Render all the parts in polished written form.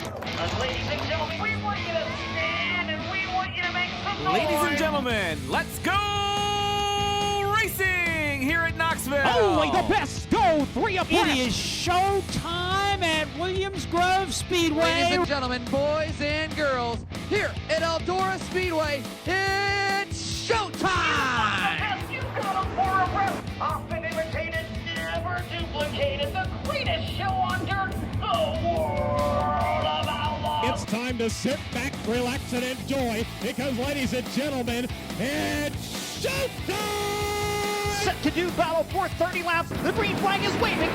Ladies and gentlemen, we want you to stand and we want you to make some noise. Ladies and gentlemen, let's go racing here at Knoxville. Only the best go three abreast. It is show time at Williams Grove Speedway. Ladies and gentlemen, boys and girls, here at Eldora Speedway, it's showtime! You've got a for a breath. Often imitated, never duplicated. The greatest show on dirt, the World of Outlaws. It's time to sit back, relax, and enjoy because, ladies and gentlemen, it's showtime! Set to do battle for 30 laps. The green flag is waving.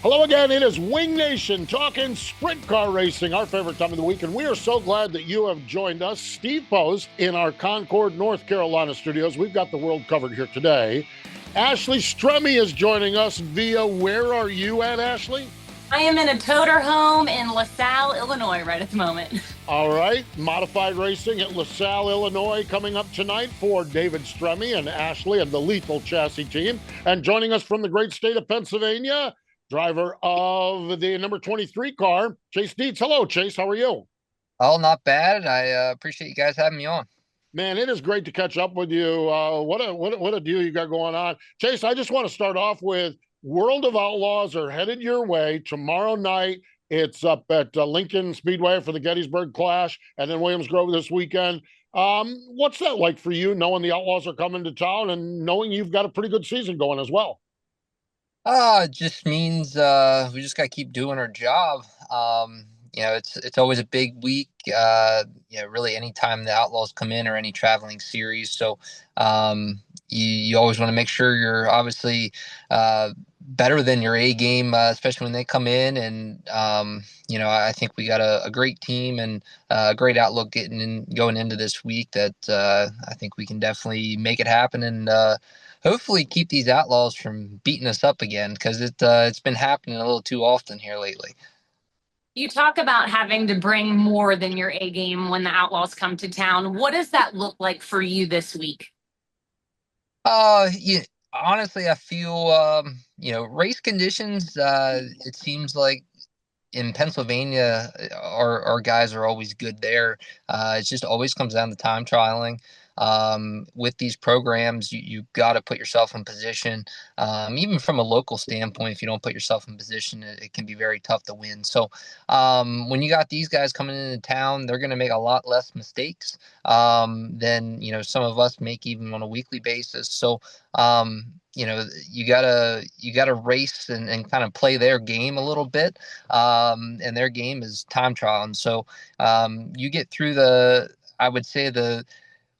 Hello again, it is Wing Nation talking sprint car racing, our favorite time of the week, and we are so glad that you have joined us. Steve Post in our Concord, North Carolina studios. We've got the world covered here today. Ashley Stremme is joining us via where are you at, Ashley? I am in a toter home in LaSalle, Illinois right at the moment. All right, modified racing at LaSalle, Illinois coming up tonight for David Stremme and Ashley and the Lethal Chassis team. And joining us from the great state of Pennsylvania, driver of the number 23 car, Chase Dietz. Hello, Chase. How are you? Oh, not bad. I appreciate you guys having me on. Man, it is great to catch up with you. What a deal you got going on. Chase, I just want to start off with World of Outlaws are headed your way tomorrow night. It's up at Lincoln Speedway for the Gettysburg Clash, and then Williams Grove this weekend. What's that like for you, knowing the Outlaws are coming to town and knowing you've got a pretty good season going as well? It just means we just got to keep doing our job. It's always a big week. Really anytime the Outlaws come in or any traveling series. So you always want to make sure you're obviously better than your A game, especially when they come in. And I think we got a great team and a great outlook going into this week that I think we can definitely make it happen and hopefully keep these Outlaws from beating us up again, because it's been happening a little too often here lately. You talk about having to bring more than your A game when the Outlaws come to town. What does that look like for you this week? Honestly, I feel, race conditions, it seems like in Pennsylvania, our guys are always good there. It just always comes down to time trialing. With these programs, you've got to put yourself in position. Even from a local standpoint, if you don't put yourself in position, it can be very tough to win. So when you got these guys coming into town, they're going to make a lot less mistakes than some of us make even on a weekly basis. So you gotta race and kind of play their game a little bit, and their game is time trial. And so you get through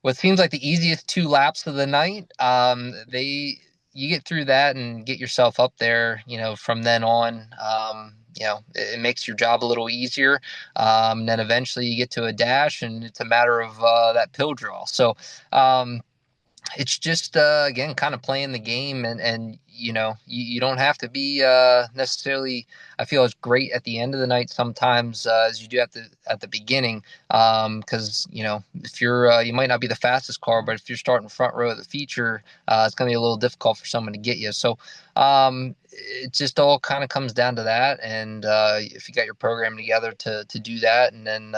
what seems like the easiest 2 laps of the night. You get through that and get yourself up there. From then on, it makes your job a little easier. And then eventually you get to a dash, and it's a matter of that pill draw. So it's just again kind of playing the game, and you don't have to be necessarily, I feel, as great at the end of the night sometimes as you do at the beginning, because if you're you might not be the fastest car, but if you're starting front row of the feature, it's going to be a little difficult for someone to get you. So it just all kind of comes down to that, and if you got your program together to do that, and then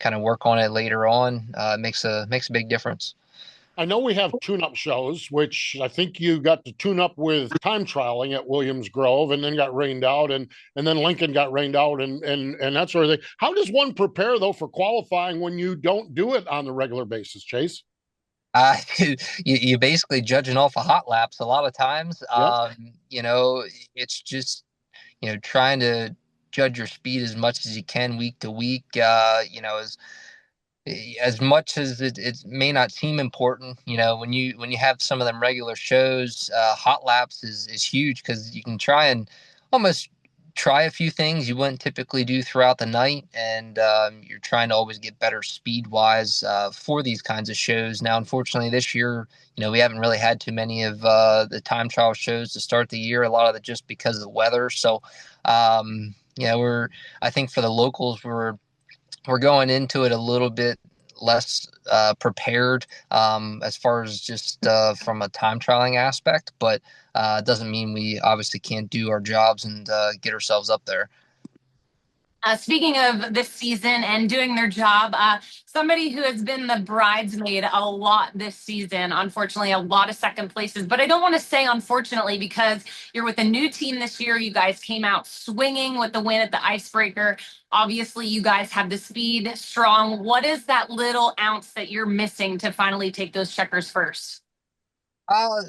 kind of work on it later on, it makes a big difference. I know we have tune-up shows, which I think you got to tune up with time trialing at Williams Grove and then got rained out, and then Lincoln got rained out and that sort of thing. How does one prepare, though, for qualifying when you don't do it on the regular basis, Chase? You basically judging off of hot laps a lot of times. Yep. It's just, trying to judge your speed as much as you can week to week, as much as it may not seem important, when you have some of them regular shows, hot laps is huge, because you can try and almost try a few things you wouldn't typically do throughout the night, and you're trying to always get better speed wise for these kinds of shows. Now, unfortunately, this year, we haven't really had too many of the time trial shows to start the year. A lot of it just because of the weather. So, I think for the locals, we're going into it a little bit less prepared as far as just from a time trialing aspect, but it doesn't mean we obviously can't do our jobs and get ourselves up there. Speaking of this season and doing their job, somebody who has been the bridesmaid a lot this season, unfortunately, a lot of second places. But I don't want to say unfortunately because you're with a new team this year. You guys came out swinging with the win at the Icebreaker. Obviously, you guys have the speed, strong. What is that little ounce that you're missing to finally take those checkers first?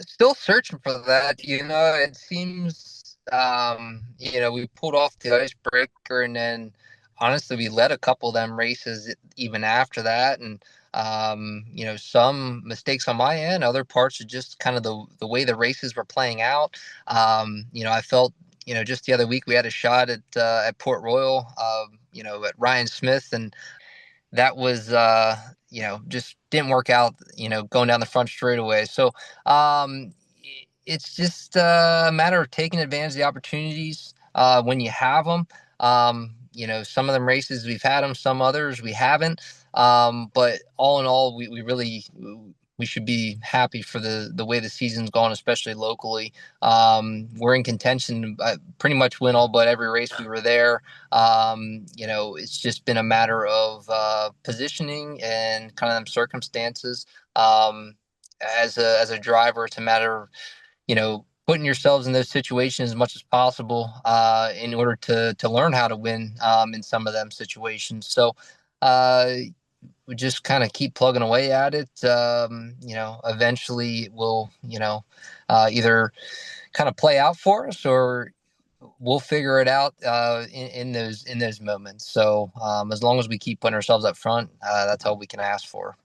Still searching for that. It seems, we pulled off the icebreaker, and then honestly, we led a couple of them races even after that. And, some mistakes on my end, other parts are just kind of the way the races were playing out. I felt, just the other week we had a shot at Port Royal, at Ryan Smith, and that was just didn't work out, going down the front straightaway. So um it's just a matter of taking advantage of the opportunities when you have them. Some of them races we've had them, some others we haven't. But all in all, we really we should be happy for the way the season's gone, especially locally. We're in contention, pretty much win all but every race we were there. It's just been a matter of positioning and kind of them circumstances. As a driver, it's a matter of putting yourselves in those situations as much as possible in order to learn how to win in some of them situations. So we just kind of keep plugging away at it. Eventually we'll either kind of play out for us, or we'll figure it out in those moments. So as long as we keep putting ourselves up front, that's all we can ask for.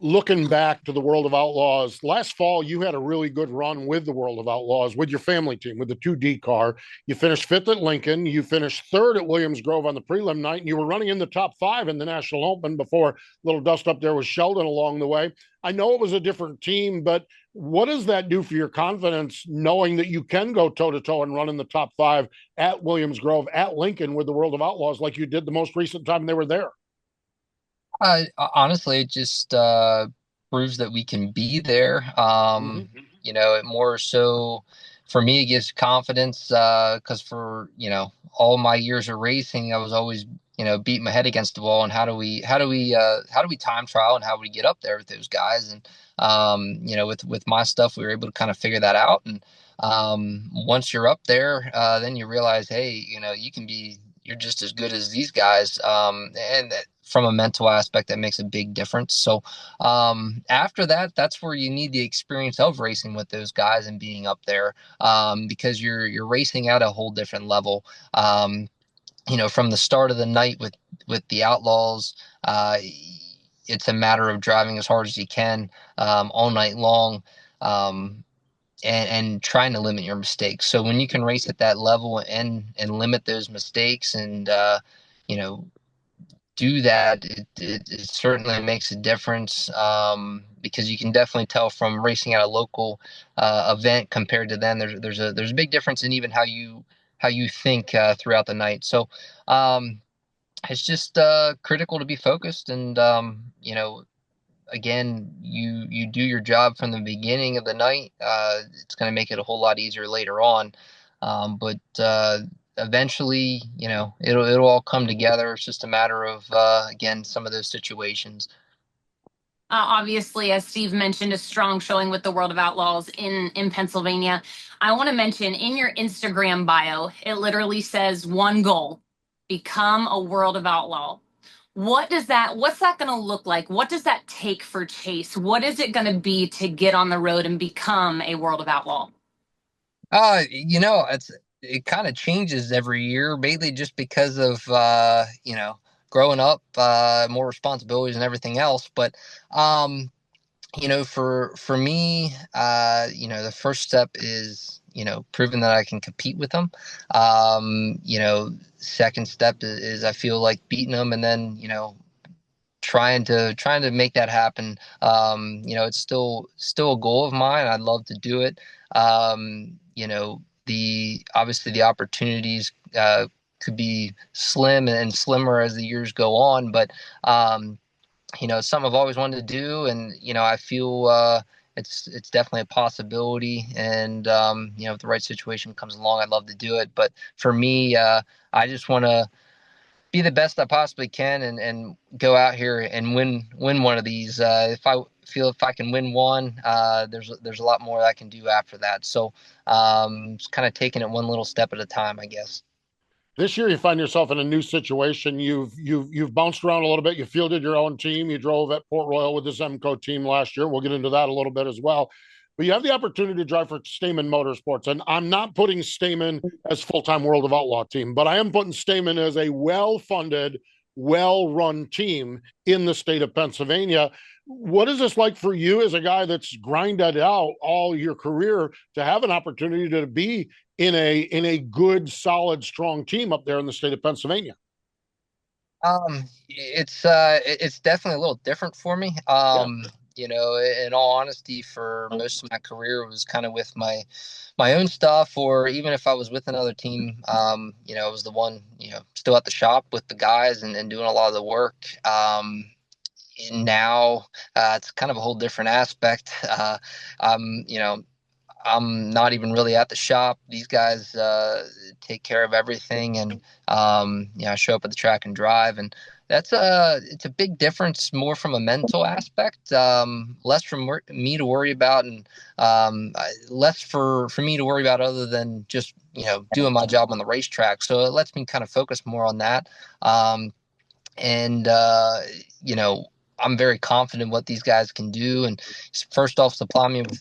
Looking back to the World of Outlaws, last fall, you had a really good run with the World of Outlaws, with your family team, with the 2D car. You finished fifth at Lincoln. You finished third at Williams Grove on the prelim night, and you were running in the top 5 in the National Open before a little dust up there with Sheldon along the way. I know it was a different team, but what does that do for your confidence, knowing that you can go toe-to-toe and run in the top 5 at Williams Grove, at Lincoln with the World of Outlaws like you did the most recent time they were there? Honestly, it just proves that we can be there. It more so for me, it gives confidence because for all my years of racing, I was always beating my head against the wall. And how do we time trial and how do we get up there with those guys? And with my stuff, we were able to kind of figure that out. And once you're up there, then you realize, hey, you're just as good as these guys. And from a mental aspect, that makes a big difference. So after that, that's where you need the experience of racing with those guys and being up there, because you're racing at a whole different level. From the start of the night with the Outlaws, it's a matter of driving as hard as you can all night long. And trying to limit your mistakes. So when you can race at that level and limit those mistakes and do that, it certainly makes a difference, because you can definitely tell from racing at a local event compared to then. There's a big difference in even how you think throughout the night. So it's just critical to be focused and again, you do your job from the beginning of the night. It's going to make it a whole lot easier later on. But eventually, it'll all come together. It's just a matter of again, some of those situations. Obviously, as Steve mentioned, a strong showing with the World of Outlaws in Pennsylvania. I want to mention in your Instagram bio, it literally says one goal: become a World of Outlaw. What's that going to look like? What does that take for Chase? What is it going to be to get on the road and become a World of Outlaw? It kind of changes every year, mainly just because of growing up, more responsibilities and everything else. But for me, the first step is proving that I can compete with them. Second step is I feel like beating them, and then trying to make that happen. It's still a goal of mine. I'd love to do it. Obviously the opportunities could be slim and slimmer as the years go on, but it's something I've always wanted to do, and I feel it's definitely a possibility. And if the right situation comes along, I'd love to do it. But for me, I just want to be the best I possibly can and go out here and win one of these. If I can win one, there's a lot more I can do after that. So just kind of taking it one little step at a time, I guess. This year, you find yourself in a new situation. You've bounced around a little bit. You fielded your own team. You drove at Port Royal with the Zemco team last year. We'll get into that a little bit as well. But you have the opportunity to drive for Stamen Motorsports. And I'm not putting Stamen as full-time World of Outlaw team, but I am putting Stamen as a well-funded, well-run team in the state of Pennsylvania. What is this like for you as a guy that's grinded out all your career to have an opportunity to be in a good, solid, strong team up there in the state of Pennsylvania? It's definitely a little different for me. In all honesty, for most of my career, it was kind of with my own stuff, or even if I was with another team, I was the one, still at the shop with the guys and doing a lot of the work. And now it's kind of a whole different aspect. I'm, I'm not even really at the shop. These guys take care of everything, and I show up at the track and drive, and it's a big difference, more from a mental aspect, less for me to worry about, and less for me to worry about other than just doing my job on the racetrack. So it lets me kind of focus more on that, and I'm very confident what these guys can do. And first off, supply me with,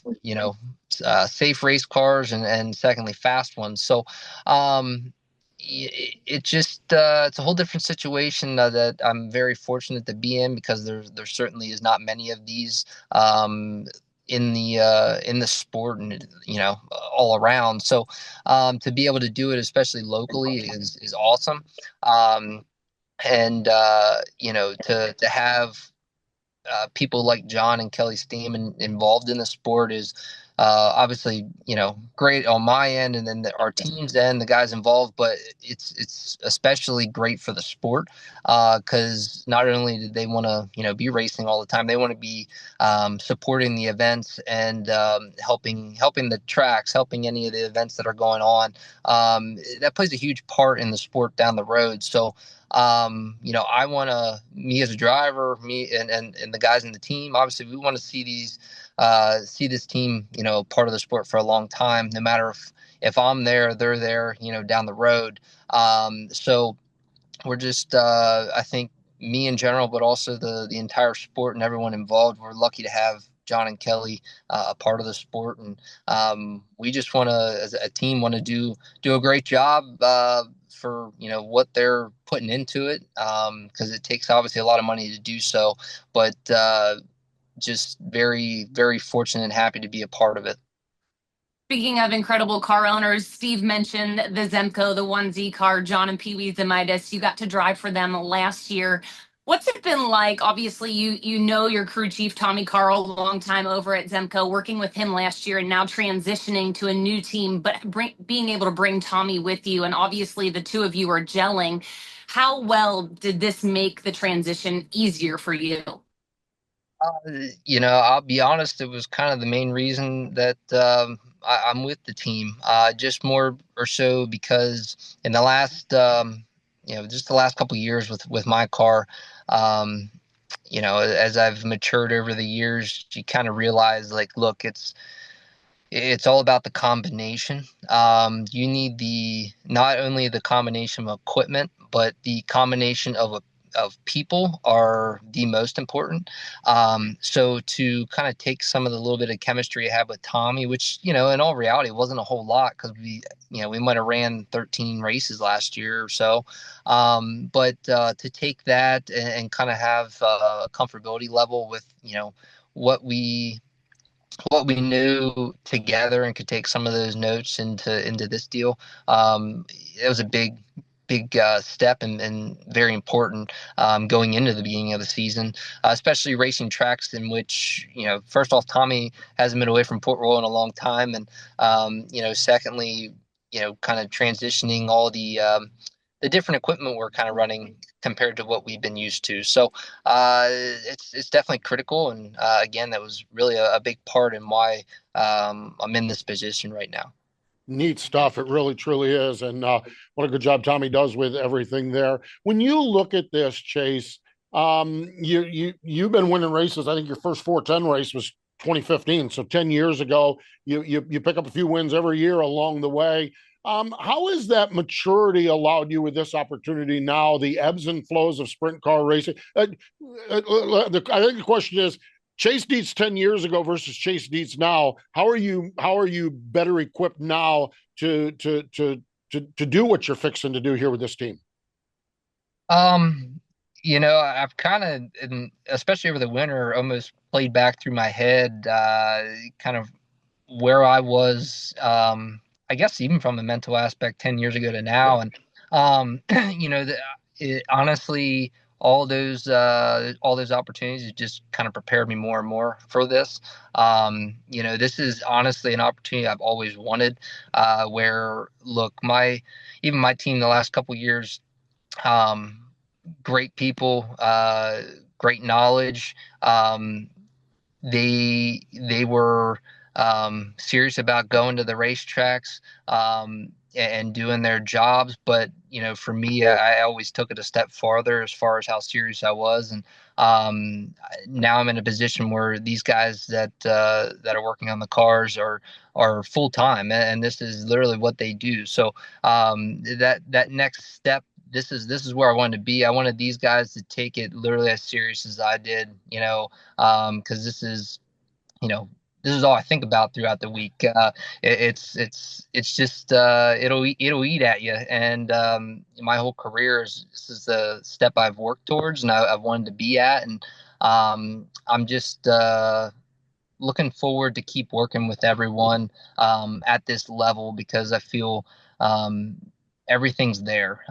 safe race cars, and secondly, fast ones. So it just it's a whole different situation that I'm very fortunate to be in, because there certainly is not many of these in the sport, and all around. So to be able to do it, especially locally, is awesome. And to have people like John and Kelly Steeman involved in the sport is obviously great on my end, and then our team's end, the guys involved. But it's especially great for the sport, because not only do they want to be racing all the time, they want to be supporting the events, and helping the tracks, helping any of the events that are going on. That plays a huge part in the sport down the road. So I want to, me as a driver, me and the guys in the team, obviously we want to see this team, part of the sport for a long time, no matter if I'm there, they're there, down the road. So we're just, I think me in general, but also the entire sport and everyone involved, we're lucky to have John and Kelly a part of the sport. And we just want to, as a team, want to do a great job for what they're putting into it, because it takes obviously a lot of money to do so, but just very, very fortunate and happy to be a part of it. Speaking of incredible car owners, Steve mentioned the Zemco, the 1Z car, John and Pee Wee Zimitis. You got to drive for them last year. What's it been like? Obviously, you know your crew chief, Tommy Carl, a long time over at Zemco, working with him last year, and now transitioning to a new team, but being able to bring Tommy with you, and obviously the two of you are gelling. How well did this make the transition easier for you? I'll be honest, it was kind of the main reason that I'm with the team, just more or so because in the last, just the last couple of years with my car, as I've matured over the years, you kind of realize, like, look, it's all about the combination. You need not only the combination of equipment, but the combination of people are the most important. So to kind of take some of the little bit of chemistry I had with Tommy, which, in all reality, it wasn't a whole lot, because we might have ran 13 races last year or so. But to take that and kind of have a comfortability level with, what we knew together, and could take some of those notes into this deal. It was a big step, and very important going into the beginning of the season, especially racing tracks in which, first off, Tommy hasn't been away from Port Royal in a long time. And, secondly, kind of transitioning all the different equipment we're kind of running compared to what we've been used to. So it's definitely critical. And again, that was really a big part in why I'm in this position right now. Neat stuff. It really, truly is. And what a good job Tommy does with everything there. When you look at this, Chase, you've been winning races. I think your first 410 race was 2015. So 10 years ago, you pick up a few wins every year along the way. How has that maturity allowed you with this opportunity now, the ebbs and flows of sprint car racing? I think the question is, Chase Dietz 10 years ago versus Chase Dietz now. How are you better equipped now to do what you're fixing to do here with this team? Um, I've kind of, especially over the winter, almost played back through my head, kind of where I was, I guess even from a mental aspect 10 years ago to now. And, honestly, all those opportunities just kind of prepared me more and more for this. This is honestly an opportunity I've always wanted, where look, even my team the last couple years, great people, great knowledge. They were serious about going to the racetracks and doing their jobs. But, for me, I always took it a step farther as far as how serious I was. And now I'm in a position where these guys that are working on the cars are full time, and this is literally what they do. So that next step, this is where I wanted to be. I wanted these guys to take it literally as serious as I did, because this is all I think about throughout the week. It's just it'll eat at you. And my whole career this is the step I've worked towards, and I've wanted to be at. And I'm just looking forward to keep working with everyone at this level, because I feel everything's there.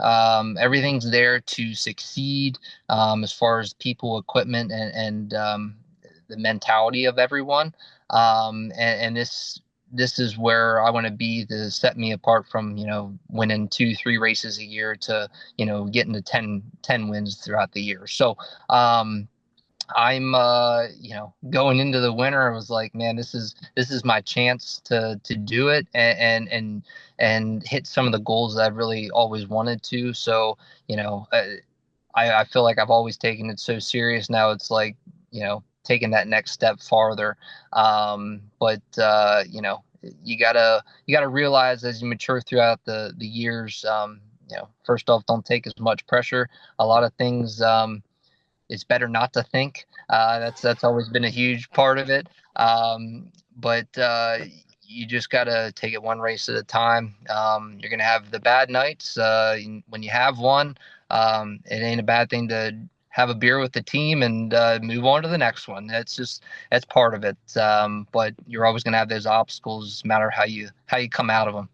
Everything's there to succeed, as far as people, equipment, and the mentality of everyone. And this is where I want to be, to set me apart from, winning 2-3 races a year to, getting to 10 wins throughout the year. So, I'm, going into the winter, I was like, man, this is my chance to do it and hit some of the goals that I've really always wanted to. So, I feel like I've always taken it so serious. Now it's like, taking that next step farther. But you gotta realize as you mature throughout the years, first off, don't take as much pressure. A lot of things, it's better not to think. That's always been a huge part of it. But you just gotta take it one race at a time. You're gonna have the bad nights. When you have one, it ain't a bad thing to have a beer with the team and move on to the next one. That's part of it. But you're always going to have those obstacles, no matter how you come out of them.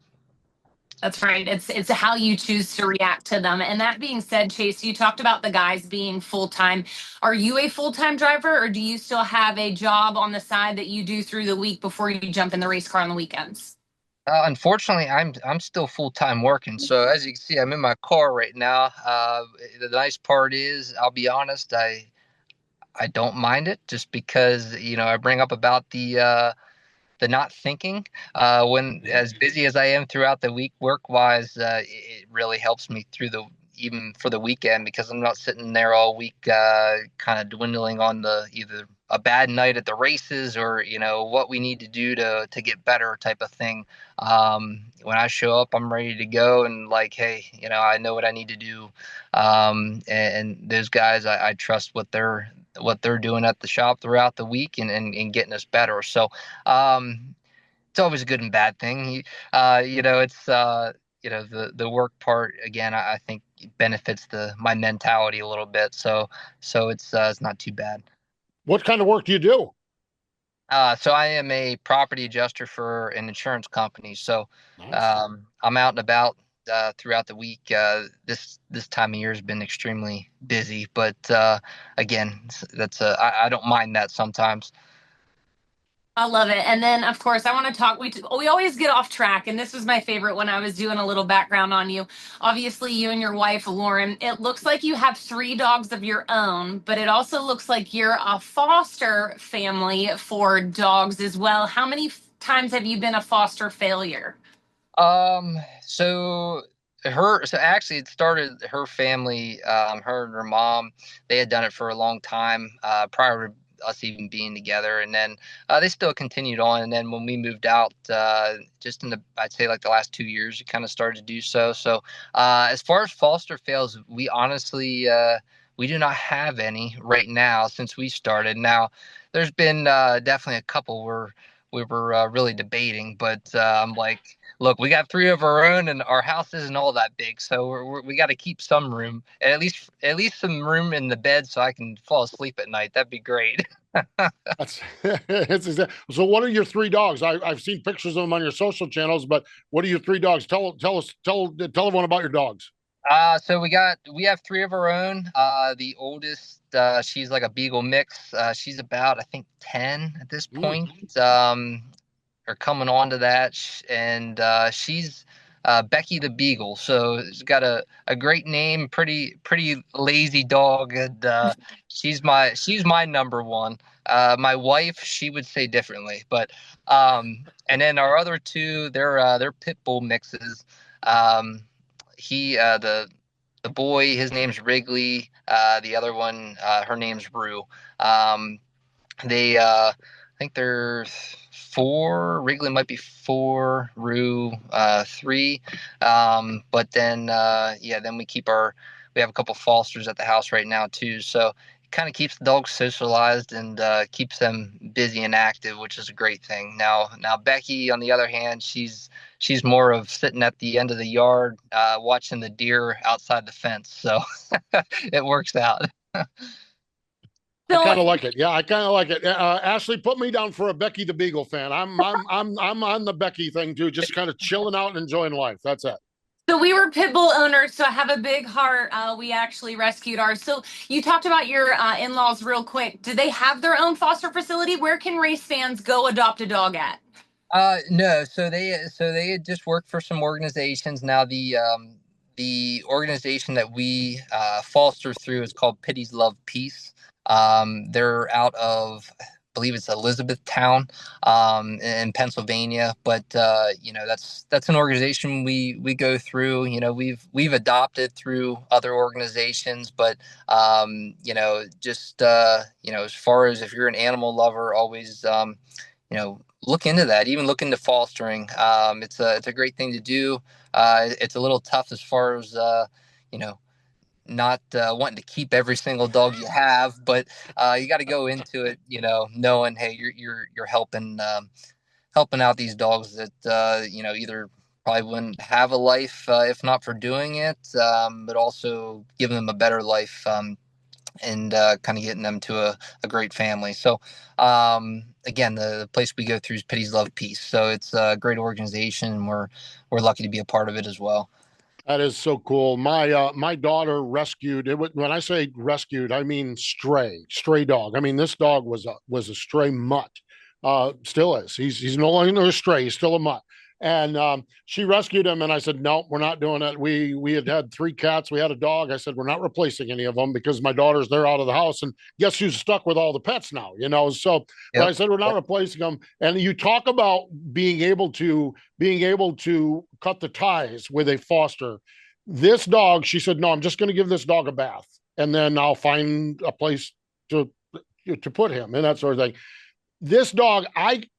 That's right. It's how you choose to react to them. And that being said, Chase, you talked about the guys being full-time. Are you a full-time driver, or do you still have a job on the side that you do through the week before you jump in the race car on the weekends? Unfortunately, I'm still full-time working. So as you can see, I'm in my car right now. The nice part is, I'll be honest, I don't mind it, just because, I bring up about the not thinking, when as busy as I am throughout the week work-wise, it really helps me even for the weekend, because I'm not sitting there all week kind of dwindling on either a bad night at the races or what we need to do to get better type of thing. When I show up, I'm ready to go, and like, hey, I know what I need to do. And those guys, I trust what they're doing at the shop throughout the week and getting us better. So it's always a good and bad thing. It's the work part, again, I think benefits my mentality a little bit. So it's not too bad. What kind of work do you do? So I am a property adjuster for an insurance company. So Nice. I'm out and about throughout the week. This time of year has been extremely busy, but again, I don't mind that sometimes. I love it. And then, of course, I want to talk. We always get off track, and this was my favorite when I was doing a little background on you. Obviously, you and your wife, Lauren, it looks like you have 3 dogs of your own, but it also looks like you're a foster family for dogs as well. How many times have you been a foster failure? So so actually it started her family, her and her mom, they had done it for a long time, prior to us even being together. And then, they still continued on. And then when we moved out, just I'd say like the last 2 years, we kind of started to do so. So, as far as foster fails, we honestly, we do not have any right now since we started. Now, there's been, definitely a couple where we were, really debating, but, I'm like, look, we got three of our own, and our house isn't all that big, so we got to keep some room, and at least some room in the bed, so I can fall asleep at night. That'd be great. That's so. What are your three dogs? I've seen pictures of them on your social channels, but what are your three dogs? Tell everyone about your dogs. So we have three of our own. The oldest, she's like a beagle mix. She's about, I think, 10 at this Mm. point. Or coming on to that, and, she's, Becky the Beagle. So she's got a great name, pretty lazy dog, and, she's my number one. My wife, she would say differently, but, and then our other two, they're pit bull mixes. Um, the boy, his name's Wrigley. The other one, her name's Rue. I think they're four. Wrigley might be four. Rue, three. But then, yeah, then we have a couple Fosters at the house right now too. So it kind of keeps the dogs socialized and, keeps them busy and active, which is a great thing. Now Becky, on the other hand, she's more of sitting at the end of the yard, watching the deer outside the fence. So it works out. I kind So of like it. Yeah, I kind of like it. Ashley, put me down for a Becky the Beagle fan. I'm on the Becky thing too, just kind of chilling out and enjoying life. That's it. So we were pit bull owners, so I have a big heart. We actually rescued ours. So you talked about your in-laws real quick. Do they have their own foster facility? Where can race fans go adopt a dog at? No, so they had just worked for some organizations. Now the organization that we, foster through is called Pity's Love Peace. They're out of, I believe it's Elizabethtown, in Pennsylvania. But, that's an organization we go through. We've adopted through other organizations, but, just, as far as if you're an animal lover, always, look into that. Even look into fostering. It's a great thing to do. It's a little tough as far as, you know not, wanting to keep every single dog you have, but, you got to go into it, knowing, hey, you're helping out these dogs that, either probably wouldn't have a life, if not for doing it, but also giving them a better life. And, kind of getting them to a great family. So, again, the place we go through is Pity's Love Peace. So it's a great organization, and we're lucky to be a part of it as well. That is so cool. My daughter rescued it. When I say rescued, I mean stray dog. I mean, this dog was a stray mutt. Still is. He's no longer a stray. He's still a mutt. And she rescued him, and I said, no, we're not doing it. We had three cats. We had a dog. I said, we're not replacing any of them because my daughter's they're out of the house, and guess who's stuck with all the pets now? So, but I said we're not replacing them. And you talk about being able to cut the ties with a foster. This dog, she said, no, I'm just going to give this dog a bath, and then I'll find a place to put him and that sort of thing. This dog,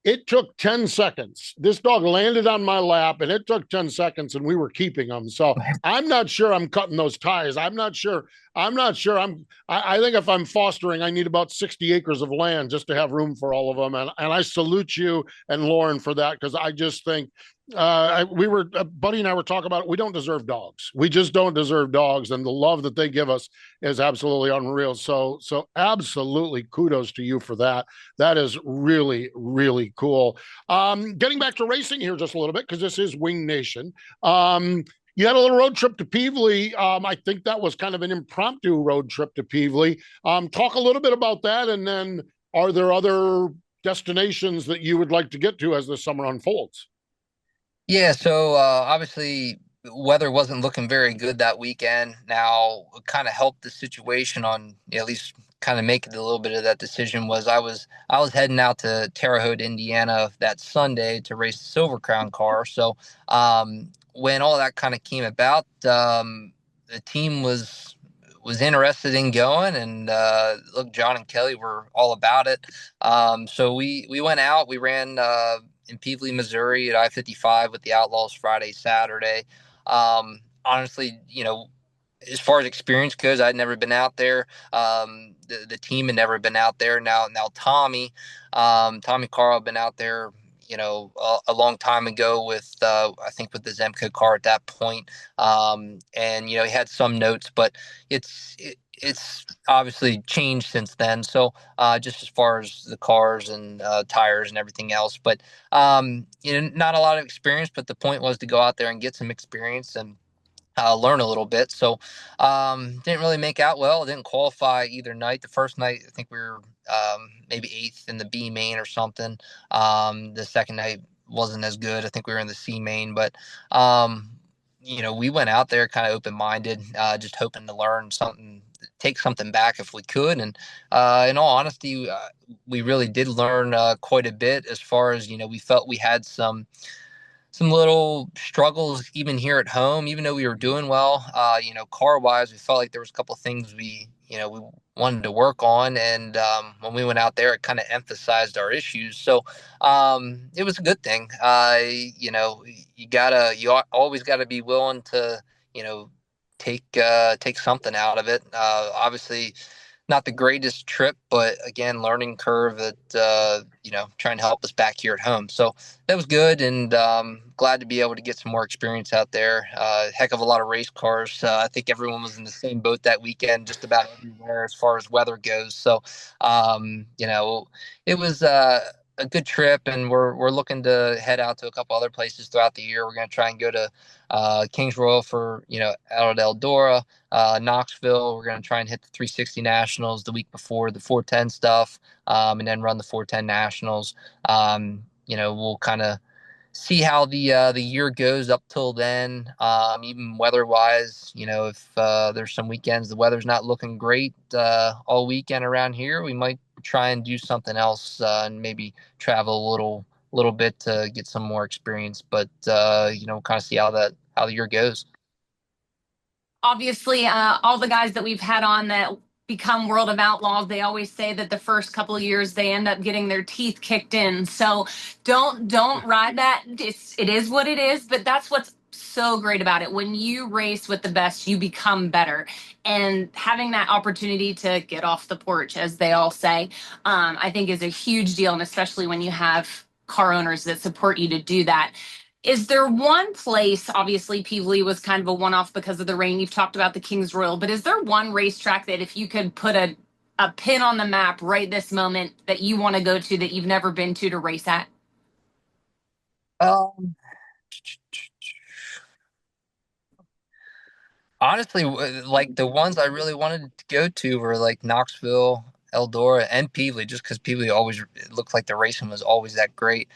it took 10 seconds. This dog landed on my lap, and it took 10 seconds, and we were keeping him. So I'm not sure I'm cutting those ties. I'm not sure. I think if I'm fostering, I need about 60 acres of land just to have room for all of them. And I salute you and Lauren for that, because I just think, Buddy and I were talking about it. We don't deserve dogs. We just don't deserve dogs. And the love that they give us is absolutely unreal. So absolutely kudos to you for that. That is really, really cool. Getting back to racing here just a little bit, because this is Wing Nation. You had a little road trip to Peevely. I think that was kind of an impromptu road trip to Peevely. Talk a little bit about that. And then are there other destinations that you would like to get to as the summer unfolds? Yeah, so, obviously weather wasn't looking very good that weekend. Now, it kind of helped the situation on, at least kind of make it a little bit of that decision was I was heading out to Terre Haute, Indiana that Sunday to race the Silver Crown car. So when all that kind of came about, the team was interested in going, and look, John and Kelly were all about it. So we went out. We ran in Peevely, Missouri at I-55 with the Outlaws Friday, Saturday. Honestly, as far as experience goes, I'd never been out there. The team had never been out there. Now Tommy Carl had been out there, a long time ago with I think with the Zemco car at that point. And he had some notes, but it's obviously changed since then. So just as far as the cars and tires and everything else, but not a lot of experience. But the point was to go out there and get some experience and learn a little bit. So didn't really make out well. Didn't qualify either night. The first night, I think we were maybe 8th in the B main or something. The second night wasn't as good. I think we were in the C main. But, we went out there kind of open-minded, just hoping to learn something, take something back if we could. And in all honesty, we really did learn quite a bit as far as, we felt we had some little struggles even here at home, even though we were doing well, car wise, we felt like there was a couple of things we wanted to work on. And when we went out there, it kind of emphasized our issues. So it was a good thing. You always gotta be willing to, take something out of it. Obviously not the greatest trip, but again, learning curve that, trying to help us back here at home. So that was good. And glad to be able to get some more experience out there. Heck of a lot of race cars. I think everyone was in the same boat that weekend, just about everywhere as far as weather goes. So, it was a good trip, and we're looking to head out to a couple other places throughout the year. We're going to try and go to Kings Royal for, out at Eldora, Knoxville. We're going to try and hit the 360 Nationals the week before the 410 stuff, and then run the 410 Nationals. We'll kind of see how the year goes up till then. Even weather wise, if there's some weekends the weather's not looking great all weekend around here, we might try and do something else and maybe travel a little bit to get some more experience. But kind of see how the year goes. Obviously, all the guys that we've had on that become World of Outlaws, they always say that the first couple of years they end up getting their teeth kicked in. So don't ride that. It is what it is, but that's what's so great about it. When you race with the best, you become better. And having that opportunity to get off the porch, as they all say, I think is a huge deal. And especially when you have car owners that support you to do that. Is there one place, obviously Peevely was kind of a one-off because of the rain. You've talked about the Kings Royal, but is there one racetrack that if you could put a pin on the map right this moment that you want to go to that you've never been to race at? Honestly, like the ones I really wanted to go to were like Knoxville, Eldora, and Peevely, just because Peevely always looked like the racing was always that great.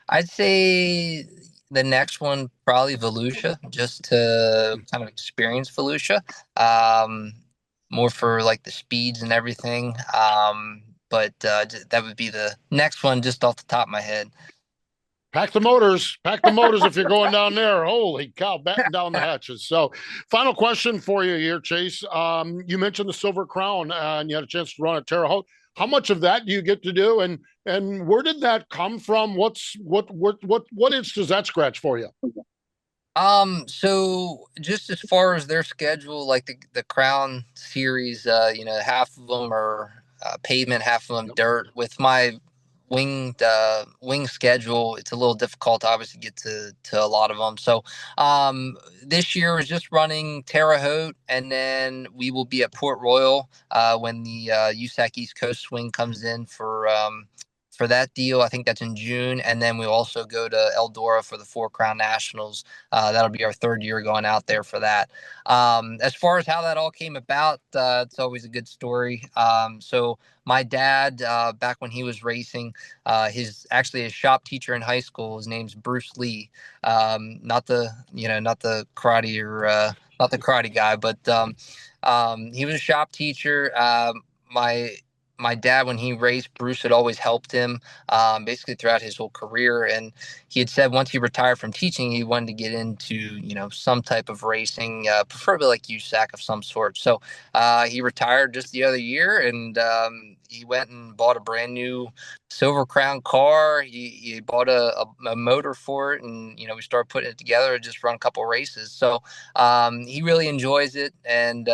I'd say the next one probably Volusia, just to kind of experience Volusia, more for like the speeds and everything. But that would be the next one just off the top of my head. Pack the motors if you're going down there. Holy cow, batten down the hatches. So final question for you here, Chase. You mentioned the Silver Crown and you had a chance to run at Terre Haute. How much of that do you get to do? And where did that come from? What itch does that scratch for you? So just as far as their schedule, like the Crown series, half of them are pavement, half of them dirt. With my wing schedule, it's a little difficult to obviously get to a lot of them. So this year is just running Terre Haute, and then we will be at Port Royal when the USAC East Coast swing comes in for that deal. I think that's in June. And then we'll also go to Eldora for the 4 Crown Nationals. That'll be our 3rd year going out there for that. As far as how that all came about, it's always a good story. So my dad, back when he was racing, his shop teacher in high school, his name's Bruce Lee. Not the karate or not the karate guy, but He was a shop teacher. My dad, when he raced, Bruce had always helped him basically throughout his whole career. And he had said once he retired from teaching, he wanted to get into, some type of racing, preferably like USAC of some sort. So he retired just the other year, and he went and bought a brand new Silver Crown car. He bought a motor for it, and, we started putting it together and just run a couple races. So he really enjoys it. And,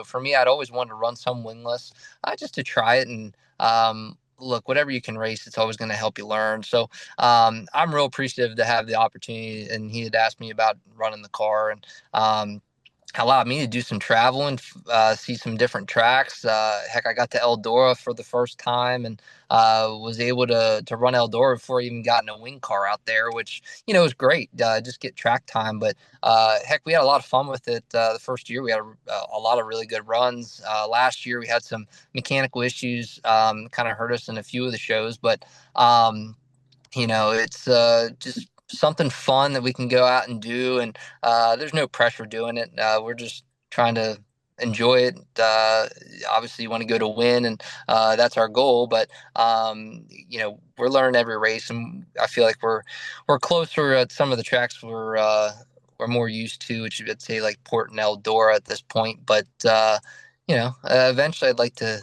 for me, I'd always wanted to run some wingless. Just to try it. And look, whatever you can race, it's always going to help you learn. So I'm real appreciative to have the opportunity. And he had asked me about running the car, and allowed me to do some travel and see some different tracks. Heck, I got to Eldora for the first time, and was able to run Eldora before I even got in a wing car out there, which, was great. Just get track time. But heck, we had a lot of fun with it. The first year, we had a lot of really good runs. Last year, we had some mechanical issues, kind of hurt us in a few of the shows. But, it's just something fun that we can go out and do. And there's no pressure doing it. We're just trying to enjoy it. Obviously you want to go to win, and that's our goal, but we're learning every race, and I feel like we're closer at some of the tracks we're more used to, which I'd say like Port and Eldora at this point. But eventually I'd like to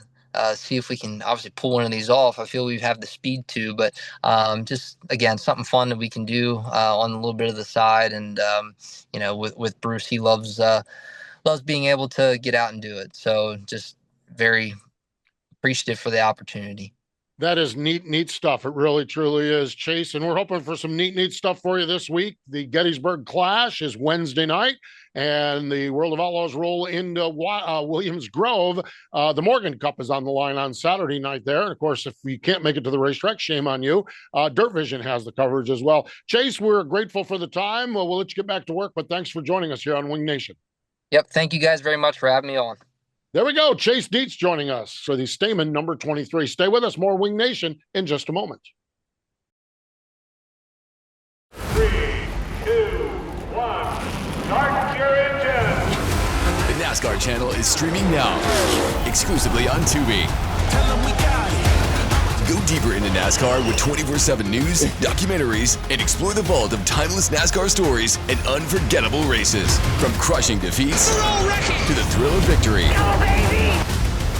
see if we can obviously pull one of these off. I feel we have the speed to, but just again, something fun that we can do on a little bit of the side. And with Bruce, he loves being able to get out and do it. So just very appreciative for the opportunity. That is neat stuff. It really, truly is, Chase. And we're hoping for some neat stuff for you this week. The Gettysburg Clash is Wednesday night, and the World of Outlaws roll into Williams Grove. The Morgan Cup is on the line on Saturday night there. And of course, if you can't make it to the racetrack, shame on you. Dirt Vision has the coverage as well. Chase, we're grateful for the time. We'll let you get back to work, but thanks for joining us here on Wing Nation. Yep. Thank you guys very much for having me on. There we go. Chase Dietz joining us for the Stamen number 23. Stay with us. More Wing Nation in just a moment. 3, 2, 1. Start your engine. The NASCAR channel is streaming now, exclusively on Tubi. Tell them we got it. Go deeper into NASCAR with 24/7 news, documentaries, and explore the vault of timeless NASCAR stories and unforgettable races. From crushing defeats to the thrill of victory. Go, baby!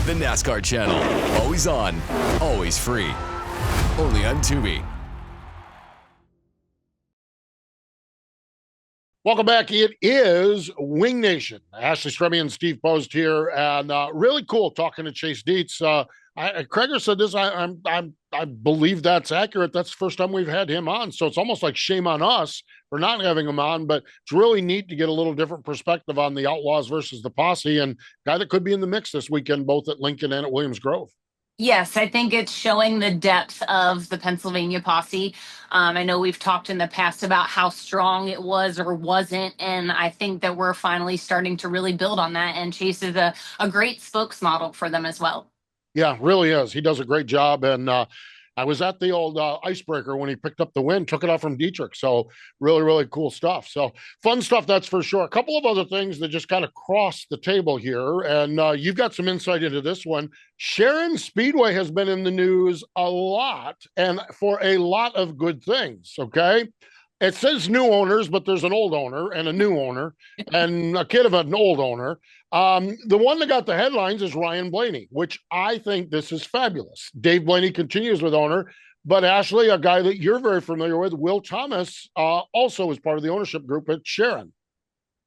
The NASCAR channel. Always on, always free. Only on Tubi. Welcome back. It is Wing Nation. Ashley Stremme and Steve Post here, and really cool talking to Chase Dietz. Kreger said this. I believe that's accurate. That's the first time we've had him on, so it's almost like shame on us for not having him on. But it's really neat to get a little different perspective on the Outlaws versus the Posse, and guy that could be in the mix this weekend, both at Lincoln and at Williams Grove. Yes, I think it's showing the depth of the Pennsylvania Posse. I know we've talked in the past about how strong it was or wasn't, and I think that we're finally starting to really build on that, and Chase is a great spokesmodel for them as well. Yeah, really is. He does a great job, and I was at the old icebreaker when he picked up the win, took it off from Dietrich. So really cool stuff. So fun stuff, that's for sure. A couple of other things that just kind of crossed the table here, and you've got some insight into this one. Sharon Speedway has been in the news a lot, and for a lot of good things, okay? It says new owners, but there's an old owner and a new owner and a kid of an old owner. The one that got the headlines is Ryan Blaney, which I think this is fabulous. Dave Blaney continues with owner, but Ashley, a guy that you're very familiar with, Will Thomas, also is part of the ownership group at Sharon.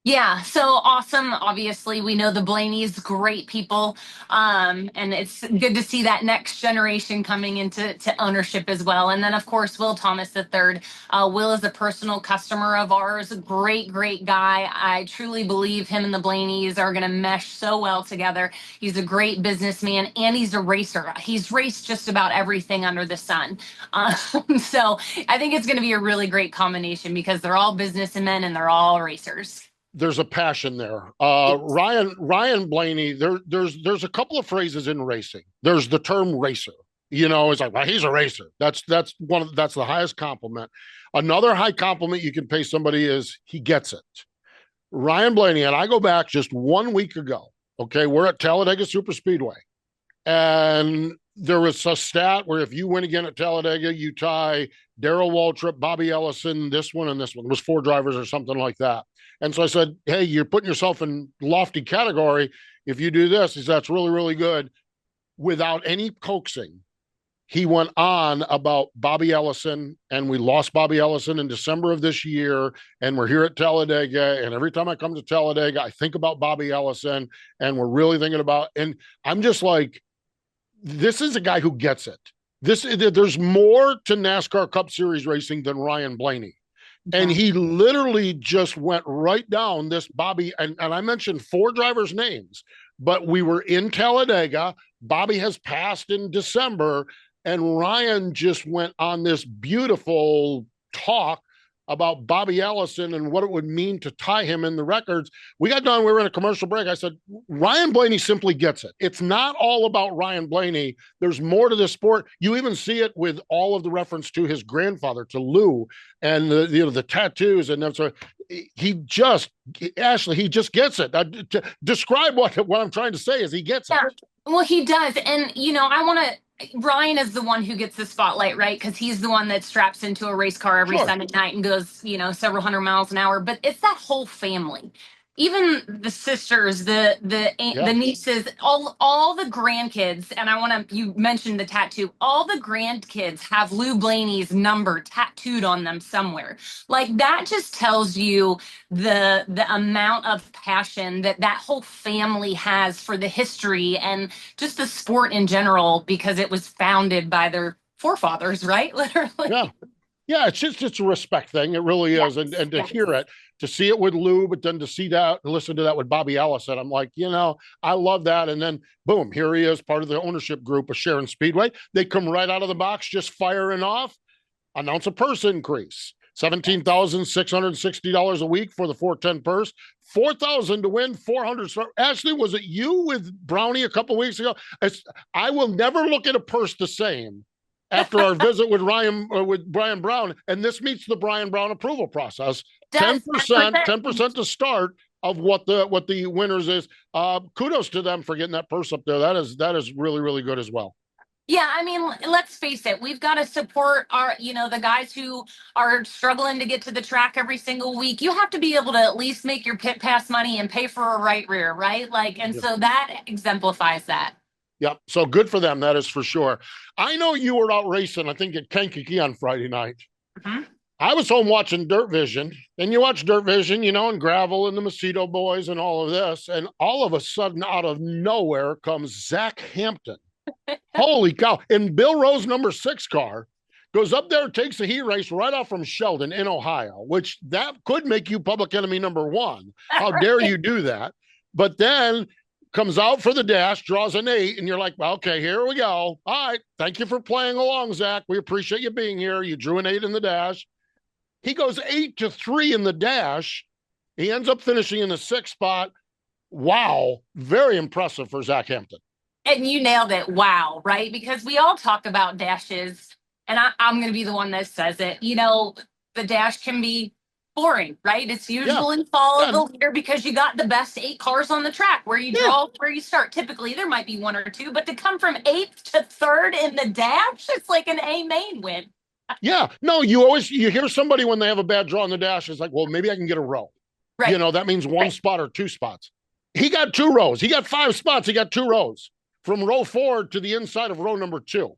Yeah, so awesome. Obviously, we know the Blaneys, great people. And it's good to see that next generation coming into ownership as well. And then, of course, Will Thomas III. Will is a personal customer of ours. Great guy. I truly believe him and the Blaneys are going to mesh so well together. He's a great businessman, and he's a racer. He's raced just about everything under the sun. So I think it's going to be a really great combination because they're all businessmen and they're all racers. There's a passion there. Ryan Blaney, there's a couple of phrases in racing. There's the term racer. It's like, well, he's a racer. That's the highest compliment. Another high compliment you can pay somebody is he gets it. Ryan Blaney, and I go back just 1 week ago, Okay, we're at Talladega Super Speedway. And there was a stat where if you win again at Talladega, you tie Darrell Waltrip, Bobby Ellison, this one, and this one. It was 4 drivers or something like that. And so I said, hey, you're putting yourself in lofty category. If you do this, he said, that's really, really good. Without any coaxing, he went on about Bobby Ellison, and we lost Bobby Ellison in December of this year, and we're here at Talladega, and every time I come to Talladega, I think about Bobby Ellison, and we're really thinking about, and I'm just like, this is a guy who gets it. There's more to NASCAR Cup Series racing than Ryan Blaney. And he literally just went right down this Bobby, and I mentioned 4 drivers' names, but we were in Talladega. Bobby has passed in December, and Ryan just went on this beautiful talk about Bobby Ellison and what it would mean to tie him in the records. We got done, we were in a commercial break. I said, Ryan Blaney simply gets it. It's not all about Ryan Blaney. There's more to this sport. You even see it with all of the reference to his grandfather, to Lou, and the tattoos. And that's he just gets it. Describe what I'm trying to say is he gets it. Well, he does. And, Ryan is the one who gets the spotlight, right? Because he's the one that straps into a race car every Sunday night and goes, several hundred miles an hour. But it's that whole family. Even the sisters, the nieces, all the grandkids, and you mentioned the tattoo, all the grandkids have Lou Blaney's number tattooed on them somewhere. Like, that just tells you the amount of passion that whole family has for the history and just the sport in general, because it was founded by their forefathers, right? Literally. Yeah, it's a respect thing. It really is. And to hear it, to see it with Lou, but then to see that, listen to that with Bobby Ellison, I'm like, I love that. And then boom, here he is, part of the ownership group of Sharon Speedway. They come right out of the box, just firing off, announce a purse increase. $17,660 a week for the 410 purse, $4,000 to win, $400. Ashley, was it you with Brownie a couple weeks ago? I will never look at a purse the same after our visit with Brian Brown, and this meets the Brian Brown approval process. 10% to start of what the winners is. Kudos to them for getting that purse up there. That is really, really good as well. Yeah, I mean, let's face it. We've got to support the guys who are struggling to get to the track every single week. You have to be able to at least make your pit pass money and pay for a right rear, right? So that exemplifies that. Yep. So good for them. That is for sure. I know you were out racing, I think, at Kankakee on Friday night. Mm-hmm. I was home watching Dirt Vision, and you watch Dirt Vision, and Gravel and the Macedo boys and all of this. And all of a sudden, out of nowhere comes Zach Hampton. Holy cow. And Bill Rowe's number 6 car goes up there, takes a heat race right off from Sheldon in Ohio, which that could make you public enemy number 1. How dare you do that? But then comes out for the dash, draws an 8, and you're like, well, okay, here we go. All right, thank you for playing along, Zach. We appreciate you being here. You drew an 8 in the dash. He goes 8-3 in the dash. He ends up finishing in the 6th spot. Wow, very impressive for Zach Hampton. And you nailed it. Wow, right? Because we all talk about dashes, and I'm going to be the one that says it. The dash can be boring, right? It's usually follow the leader because you got the best 8 cars on the track where you draw, where you start. Typically, there might be 1 or 2, but to come from 8th to 3rd in the dash, it's like an A main win. Yeah. No, you hear somebody when they have a bad draw in the dash, it's like, well, maybe I can get a row. Right. That means 1 spot or 2 spots. He got 2 rows. He got 5 spots. He got 2 rows from row 4 to the inside of row number 2.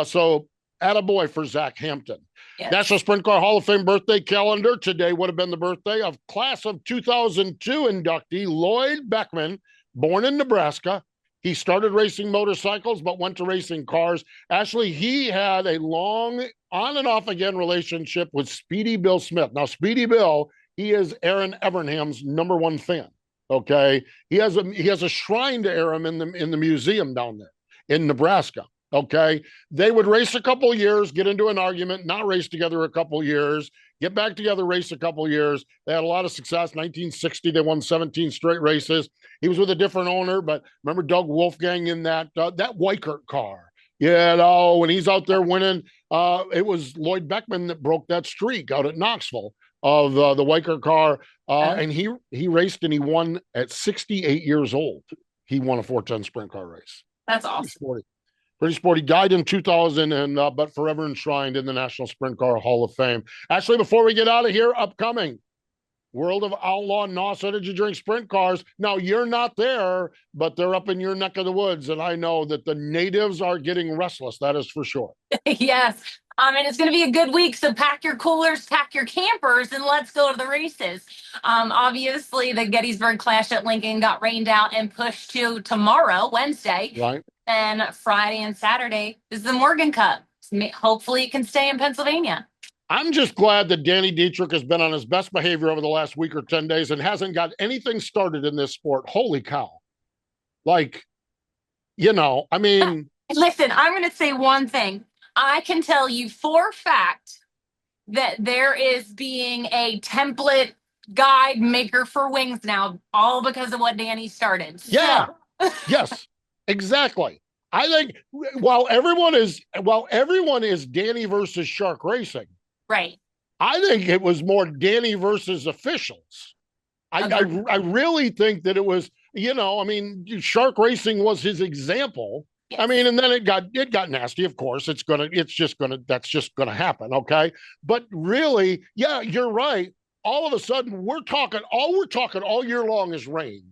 So attaboy for Zach Hampton. Yes. National Sprint Car Hall of Fame birthday calendar. Today would have been the birthday of class of 2002 inductee Lloyd Beckman, born in Nebraska. He started racing motorcycles, but went to racing cars. Actually, he had a long on and off again relationship with Speedy Bill Smith. Now, Speedy Bill, he is Aaron Evernham's number 1 fan. Okay. He has a shrine to Aaron in the museum down there in Nebraska. Okay. They would race a couple of years, get into an argument, not race together a couple of years, get back together, race a couple of years. They had a lot of success. 1960, they won 17 straight races. He was with a different owner, but remember Doug Wolfgang in that Weikert car. When he's out there winning, it was Lloyd Beckman that broke that streak out at Knoxville of the Weikert car. And he raced and he won at 68 years old. he won a 410 sprint car race. That's Pretty awesome. sporty. Pretty sporty. Died in 2000 and but forever enshrined in the National Sprint Car Hall of Fame. Actually, before we get out of here, upcoming World of Outlaw NOS Energy Drink Sprint Cars. Now, you're not there, but they're up in your neck of the woods, and I know that the natives are getting restless. That is for sure. Yes. And it's going to be a good week. So pack your coolers, pack your campers, and let's go to the races. Obviously, the Gettysburg Clash at Lincoln got rained out and pushed to tomorrow, Wednesday. Right. And Friday and Saturday is the Morgan Cup. Hopefully, it can stay in Pennsylvania. I'm just glad that Danny Dietrich has been on his best behavior over the last week or 10 days and hasn't got anything started in this sport. Holy cow. Like, I mean. Listen, I'm going to say one thing. I can tell you for a fact that there is being a template guide maker for wings now, all because of what Danny started. Yeah. Yes, exactly. I think while everyone is Danny versus Shark Racing, right. I think it was more Danny versus officials. I really think that it was, Shark Racing was his example. Yes. I mean, and then it got nasty, of course. That's just gonna happen, okay? But really, yeah, you're right. All of a sudden, all we're talking all year long is rain.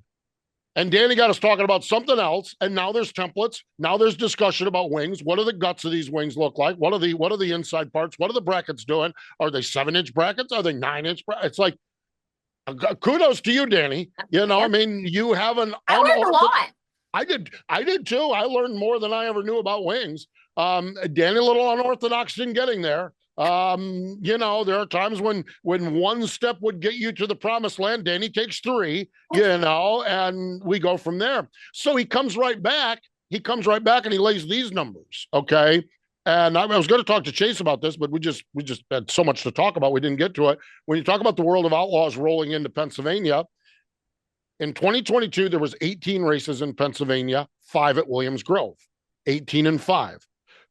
And Danny got us talking about something else, and now there's templates. Now there's discussion about wings. What do the guts of these wings look like? What are the inside parts? What are the brackets doing? Are they 7-inch brackets? Are they 9-inch brackets? It's like, kudos to you, Danny. I mean, you have an. I learned a lot. I did too. I learned more than I ever knew about wings. Danny, a little unorthodox in getting there. There are times when one step would get you to the promised land. Danny takes 3, and we go from there. So he comes right back. And he lays these numbers. Okay. And I was going to talk to Chase about this, but we just had so much to talk about. We didn't get to it. When you talk about the World of Outlaws rolling into Pennsylvania, in 2022, there was 18 races in Pennsylvania, 5 at Williams Grove, 18-5.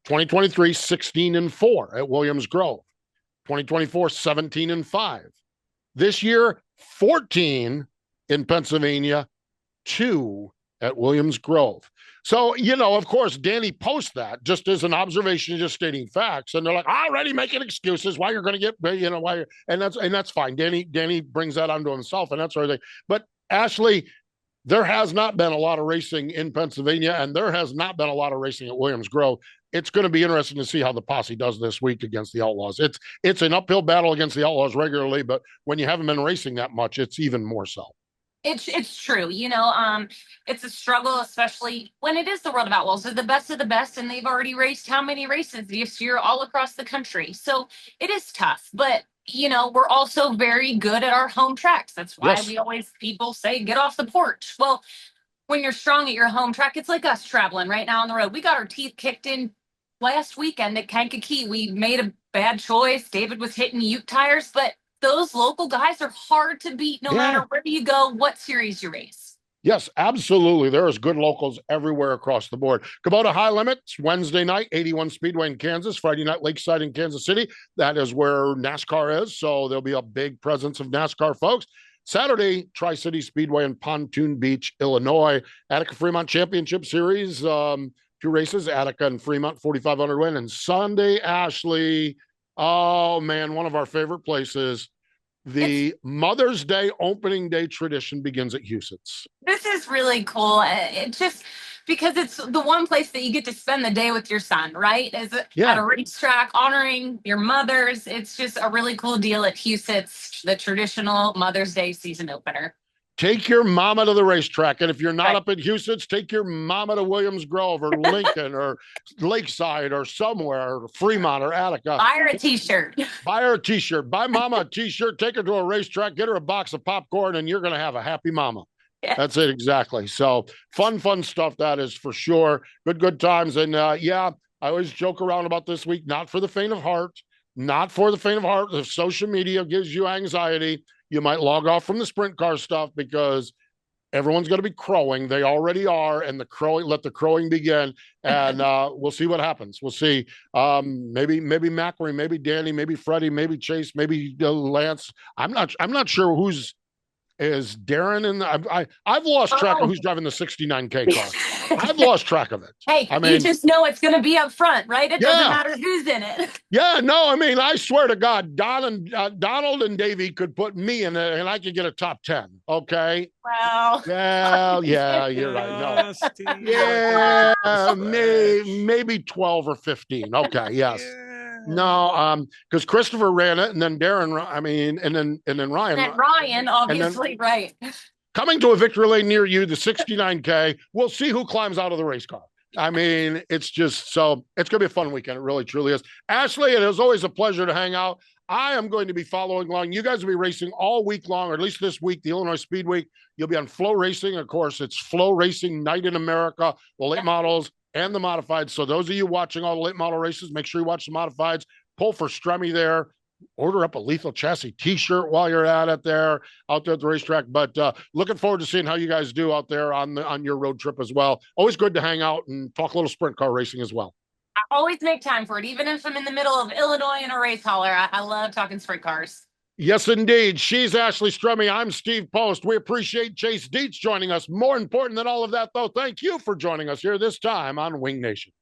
2023, 16-4 at Williams Grove. 2024, 17-5. This year, 14 in Pennsylvania, 2 at Williams Grove. So, of course, Danny posts that just as an observation, just stating facts. And they're like, already making excuses why you're going to get, why, and that's fine. Danny brings that onto himself, and that's everything. But Ashley, there has not been a lot of racing in Pennsylvania, and there has not been a lot of racing at Williams Grove. It's going to be interesting to see how the Posse does this week against the Outlaws. It's an uphill battle against the Outlaws regularly, but when you haven't been racing that much, it's even more so. It's true. It's a struggle, especially when it is the World of Outlaws. They're the best of the best, and they've already raced how many races this year all across the country. So it is tough, but we're also very good at our home tracks. That's why people say, get off the porch. Well, when you're strong at your home track, it's like us traveling right now on the road. We got our teeth kicked in last weekend at Kankakee. We made a bad choice. David was hitting ute tires, but those local guys are hard to beat no matter where you go, what series you race. Yes, absolutely. There is good locals everywhere across the board. Kubota High Limits, Wednesday night, 81 Speedway in Kansas, Friday night, Lakeside in Kansas City. That is where NASCAR is, so there'll be a big presence of NASCAR folks. Saturday, Tri-City Speedway in Pontoon Beach, Illinois. Attica Fremont Championship Series, 2 races, Attica and Fremont, 4,500 win. And Sunday, Ashley, oh man, one of our favorite places. The Mother's Day opening day tradition begins at Huset's. This is really cool. It just because it's the one place that you get to spend the day with your son, right? At a racetrack, honoring your mothers. It's just a really cool deal at Huset's, the traditional Mother's Day season opener. Take your mama to the racetrack. And if you're not up at Huset's, take your mama to Williams Grove or Lincoln or Lakeside or somewhere, or Fremont or Attica. Buy her a t-shirt. Buy her a t-shirt. Buy mama a t-shirt. Take her to a racetrack. Get her a box of popcorn, and you're going to have a happy mama. Yeah. That's it, exactly. So fun stuff, that is for sure. Good times. And I always joke around about this week, not for the faint of heart. Not for the faint of heart. If social media gives you anxiety, you might log off from the sprint car stuff because everyone's going to be crowing. They already are. And let the crowing begin. And we'll see what happens. We'll see. Maybe Macri, maybe Danny, maybe Freddie, maybe Chase, maybe Lance. I'm not sure who's is Darren in the, I've lost track of who's driving the 69K car. I've lost track of it. Hey, I mean, you just know it's going to be up front, right? It doesn't Yeah. matter who's in it. yeah, no, I mean, I swear to God, Donald and Davey could put me in it and I could get a top 10. Okay. Well, Yeah, you're right. No. Steve, Yeah, I think it's a maybe 12 or 15. Okay, yes. stretch. No, because Christopher ran it, and then Darren. I mean, and then Ryan. and Ryan, obviously, right. Coming to a victory lane near you, the 69K. We'll see who climbs out of the race car. I mean, it's just so it's going to be a fun weekend. It really, truly is. Ashley, it is always a pleasure to hang out. I am going to be following along. You guys will be racing all week long, or at least this week, the Illinois Speed Week. You'll be on Flow Racing. Of course, it's Flow Racing Night in America, the late models and the modifieds. So those of you watching all the late model races, make sure you watch the modifieds. Pull for Stremme there. Order up a Lethal Chassis t-shirt while you're at it there, out there at the racetrack. But looking forward to seeing how you guys do out there on your road trip as well. Always good to hang out and talk a little sprint car racing as well. I always make time for it, even if I'm in the middle of Illinois in a race hauler. I love talking sprint cars. Yes, indeed. She's Ashley Stremme. I'm Steve Post. We appreciate Chase Dietz joining us. More important than all of that, though, thank you for joining us here this time on Wing Nation.